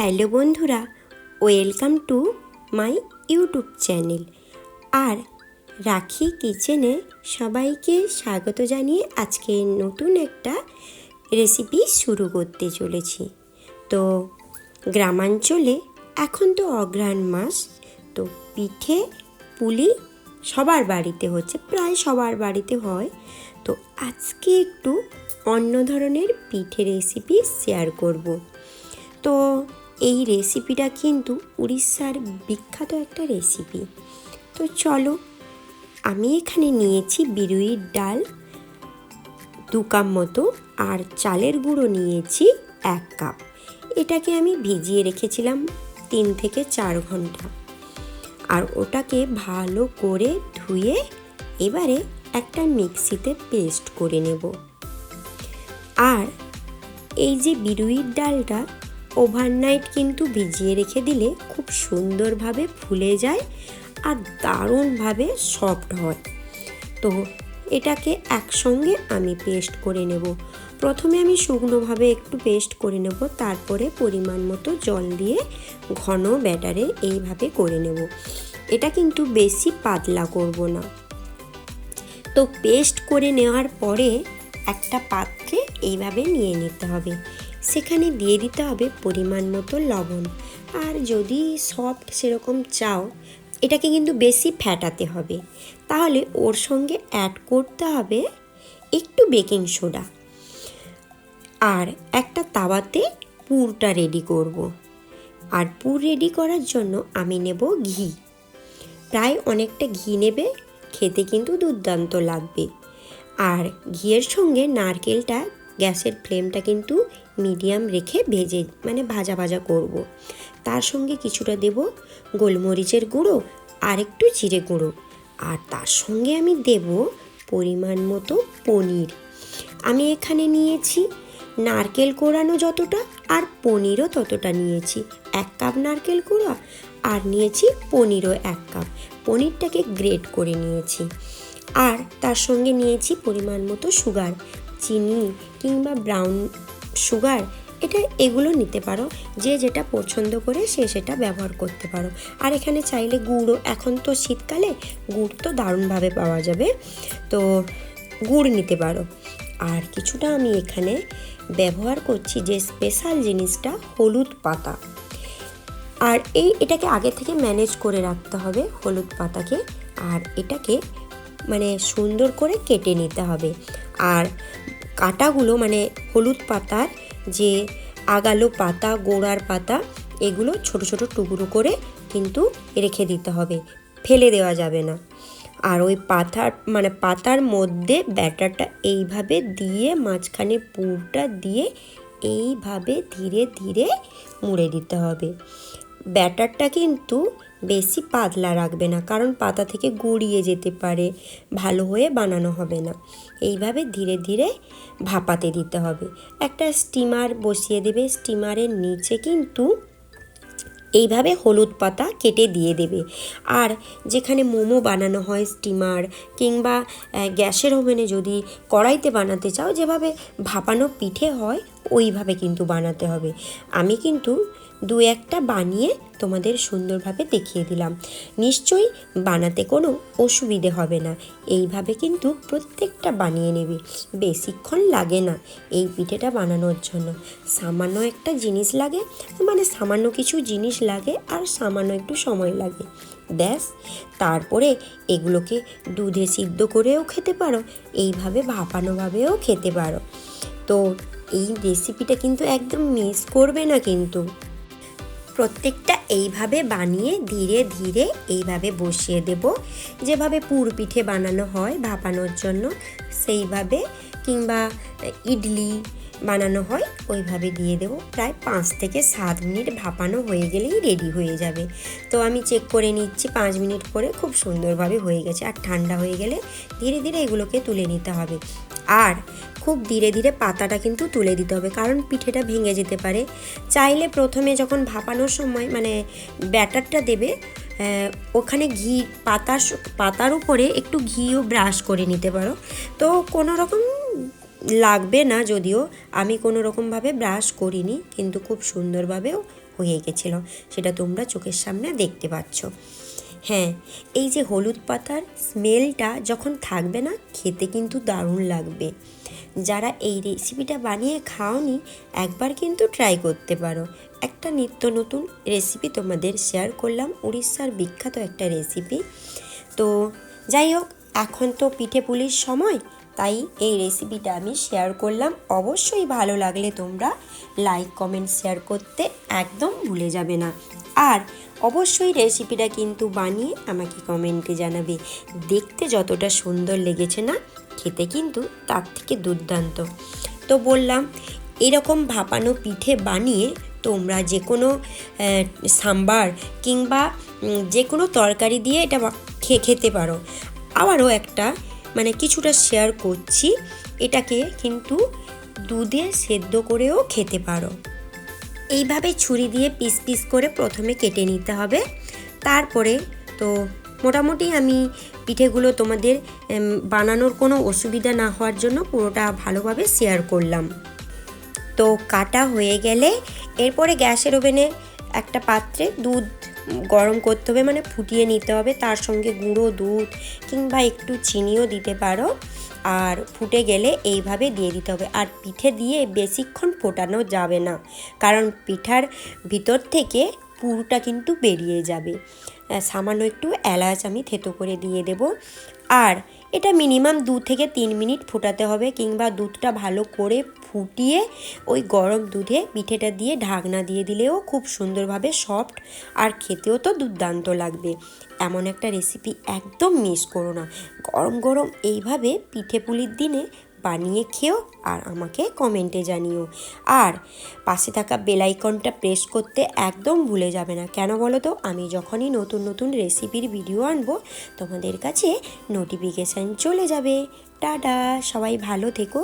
Hello বন্ধুরা, welcome to my YouTube channel. আর রাখি কিচেনে সবাইকে স্বাগত জানিয়ে আজকে নতুন একটা রেসিপি শুরু করতে চলেছি। তো গ্রামাঞ্চলে এখন তো অঘ্রাণ মাস, তো পিঠে পুলি সবার বাড়িতে হচ্ছে, প্রায় সবার বাড়িতে হয়। তো আজকে একটু অন্য ধরনের পিঠে রেসিপি শেয়ার করব। তো এই রেসিপিটা কিন্তু উড়িষ্যার বিখ্যাত একটা রেসিপি। তো চলো, আমি এখানে নিয়েছি বিরুইর ডাল 2 কাপ মতো, আর চালের গুঁড়ো নিয়েছি 1 কাপ। এটাকে আমি ভিজিয়ে রেখেছিলাম 3 থেকে 4 ঘন্টা। আর ওটাকে ভালো করে ধুয়ে এবারে একটা মিক্সিতে পেস্ট করে নেব। আর এই যে বিরুইর ডালটা ওভারনাইট কিন্তু ভিজিয়ে রেখে দিলে খুব সুন্দরভাবে ফুলে যায় আর দারুণভাবে সফট হয়। তো এটাকে একসঙ্গে আমি পেস্ট করে নেব। প্রথমে আমি শুকনোভাবে একটু পেস্ট করে নেব, তারপরে পরিমাণ মতো জল দিয়ে ঘন ব্যাটারে এইভাবে করে নেব। এটা কিন্তু বেশি পাতলা করব না। তো পেস্ট করে নেওয়ার পরে একটা পাত্রে এইভাবে নিয়ে নিতে হবে। সেখানে দিয়ে দিতে হবে পরিমাণ মতো লবণ। আর যদি সফট সেরকম চাও, এটাকে কিন্তু বেশি ফ্যাটাতে হবে, তাহলে ওর সঙ্গে অ্যাড করতে হবে একটু বেকিং সোডা। আর একটা তাওয়াতে পুরটা রেডি করব। আর পুর রেডি করার জন্য আমি নেব ঘি, প্রায় অনেকটা ঘি নেবে, খেতে কিন্তু দুর্দান্ত লাগবে। আর ঘিয়ের সঙ্গে নারকেলটা গ্যাসের ফ্লেমটা কিন্তু মিডিয়াম রেখে ভাজা ভাজা করব। তার সঙ্গে কিছুটা দেব গোলমরিচের গুঁড়ো আর একটু জিরে গুঁড়ো। আর তার সঙ্গে আমি দেব পরিমাণ মতো পনির। আমি এখানে নিয়েছি নারকেল কোড়ানো যতটা, আর পনিরও ততটা নিয়েছি। 1 কাপ নারকেল কোড়া আর নিয়েছি পনিরও 1 কাপ। পনিরটাকে গ্রেট করে নিয়েছি। আর তার সঙ্গে নিয়েছি পরিমাণ মতো সুগার, চিনি কিংবা ব্রাউন সুগার, এগুলো নিতে পারো, যে যেটা পছন্দ করে সে সেটা ব্যবহার করতে পারো। আর এখানে চাইলে গুড়ও, এখন তো শীতকালে গুড় তো দারুণভাবে পাওয়া যাবে, তো গুড় নিতে পারো। আর কিছুটা আমি এখানে ব্যবহার করছি যে স্পেশাল জিনিসটা, হলুদ পাতা। আর এটাকে আগে থেকে ম্যানেজ করে রাখতে হবে হলুদ পাতাকে। আর এটাকে সুন্দর করে কেটে নিতে হবে। আর কাঁটাগুলো হলুদ পাতার যে আগালো পাতা, গোড়ার পাতা, এগুলো ছোট ছোট টুকরো করে কিন্তু রেখে দিতে হবে, ফেলে দেওয়া যাবে না। আর ওই পাতার মধ্যে ব্যাটারটা এইভাবে দিয়ে, মাঝখানে পুরটা দিয়ে এইভাবে ধীরে ধীরে মুড়ে দিতে হবে। ব্যাটারটা কিন্তু বেশি পাতলা রাখবে না, কারণ পাতা থেকে গড়িয়ে যেতে পারে, ভালো হয়ে বানানো হবে না। এইভাবে ধীরে ধীরে ভাপাতে দিতে হবে। একটা স্টিমার বসিয়ে দেবে, স্টিমারের নিচে কিন্তু এইভাবে হলুদ পাতা কেটে দিয়ে দেবে। আর যেখানে মোমো বানানো হয় স্টিমার কিংবা গ্যাসের ওভেনে যদি কড়াইতে বানাতে চাও, যেভাবে ভাপানো পিঠে হয় ওইভাবে কিন্তু বানাতে হবে। আমি কিন্তু 2-1টা বানিয়ে তোমাদের সুন্দরভাবে দেখিয়ে দিলাম। নিশ্চয়ই বানাতে কোনো অসুবিধে হবে না। এইভাবে কিন্তু প্রত্যেকটা বানিয়ে নেবে, বেশিক্ষণ লাগে না এই পিঠেটা বানানোর জন্য। সামান্য একটা জিনিস লাগে, সামান্য কিছু জিনিস লাগে আর সামান্য একটু সময় লাগে, ব্যাস। তারপরে এগুলোকে দুধে সিদ্ধ করেও খেতে পারো, এইভাবে ভাপানোভাবেও খেতে পারো। তো এই রেসিপিটা কিন্তু একদম মিস করবে না কিন্তু। প্রত্যেকটা এইভাবে বানিয়ে ধীরে ধীরে এইভাবে বসিয়ে দেব, যেভাবে পুর পিঠে বানানো হয় ভাপানোর জন্য সেইভাবে, কিংবা ইডলি বানানো হয় ওইভাবে দিয়ে দেব। প্রায় 5 থেকে 7 মিনিট ভাপানো হয়ে গেলেই রেডি হয়ে যাবে। তো আমি চেক করে নিচ্ছি 5 মিনিট পরে খুব সুন্দরভাবে হয়ে গেছে। আর ঠান্ডা হয়ে গেলে ধীরে ধীরে এগুলোকে তুলে নিতে হবে। আর খুব ধীরে ধীরে পাতাটা কিন্তু তুলে দিতে হবে, কারণ পিঠেটা ভেঙে যেতে পারে। চাইলে প্রথমে যখন ভাপানোর সময় ব্যাটারটা দেবে, ওখানে ঘি পাতার উপরে একটু ঘিও ব্রাশ করে নিতে পারো। তো কোনো রকম লাগবে না, যদিও আমি কোনো রকমভাবে ব্রাশ করিনি, কিন্তু খুব সুন্দরভাবেও হয়ে গেছিলো, সেটা তোমরা চোখের সামনে দেখতে পাচ্ছ। হ্যাঁ, এই যে হলুদ পাতার স্মেলটা যখন থাকবে না, খেতে কিন্তু দারুণ লাগবে। যারা এই রেসিপিটা বানিয়ে খাওনি, একবার কিন্তু ট্রাই করতে পারো। একটা নিত্য নতুন রেসিপি তোমাদের শেয়ার করলাম, উড়িষ্যার বিখ্যাত একটা রেসিপি। তো যাই হোক, এখন তো পিঠে পুলির সময়, তাই এই রেসিপিটা আমি শেয়ার করলাম। অবশ্যই ভালো লাগলে তোমরা লাইক কমেন্ট শেয়ার করতে একদম ভুলে যাবে না। আর অবশ্যই রেসিপিটা কিন্তু বানিয়ে আমাকে কমেন্টে জানাবে। দেখতে যতটা সুন্দর লেগেছে না, খেতে কিন্তু তার থেকে দুর্দান্ত। তো বললাম, এরকম ভাপানো পিঠে বানিয়ে তোমরা যে কোনো সাম্বার কিংবা যে কোনো তরকারি দিয়ে এটা খেতে পারো। আবারও একটা কিছুটা শেয়ার করছি, এটাকে কিন্তু দুধে সেদ্ধ করেও খেতে পারো। এইভাবে ছুরি দিয়ে পিস পিস করে প্রথমে কেটে নিতে হবে। তারপরে তো মোটামুটি আমি পিঠেগুলো তোমাদের বানানোর কোনো অসুবিধা না হওয়ার জন্য পুরোটা ভালোভাবে শেয়ার করলাম। তো কাটা হয়ে গেলে এরপরে গ্যাসের ওভেনে একটা পাত্রে দুধ গরম করতে হবে, ফুটিয়ে নিতে হবে। তার সঙ্গে গুঁড়ো দুধ কিংবা একটু চিনিও দিতে পারো। আর ফুটে গেলে এইভাবে দিয়ে দিতে হবে। আর পিঠে দিয়ে বেশিক্ষণ ফোটানো যাবে না, কারণ পিঠার ভিতর থেকে পুরটা কিন্তু বেরিয়ে যাবে। সামান্য একটু এলাচ আমি থেতো করে দিয়ে দেব। আর এটা মিনিমাম 2 থেকে 3 মিনিট ফোটাতে হবে, কিংবা দুধটা ভালো করে ফুটিয়ে ওই গরম দুধে পিঠেটা দিয়ে ঢাকনা দিয়ে দিলেও খুব সুন্দরভাবে সফট, আর খেতেও তো দুর্দান্ত লাগবে। এমন একটা রেসিপি একদম মিস করো না। গরম গরম এইভাবে পিঠে পুলির দিনে বানিয়ে খেও, আর আমাকে কমেন্টে জানিও। আর পাশে থাকা বেল আইকনটা প্রেস করতে একদম ভুলে যাবে না। কেন বলো তো, আমি যখনই নতুন নতুন রেসিপির ভিডিও আনবো, তোমাদের কাছে নোটিফিকেশান চলে যাবে। টাটা, সবাই ভালো থেকো।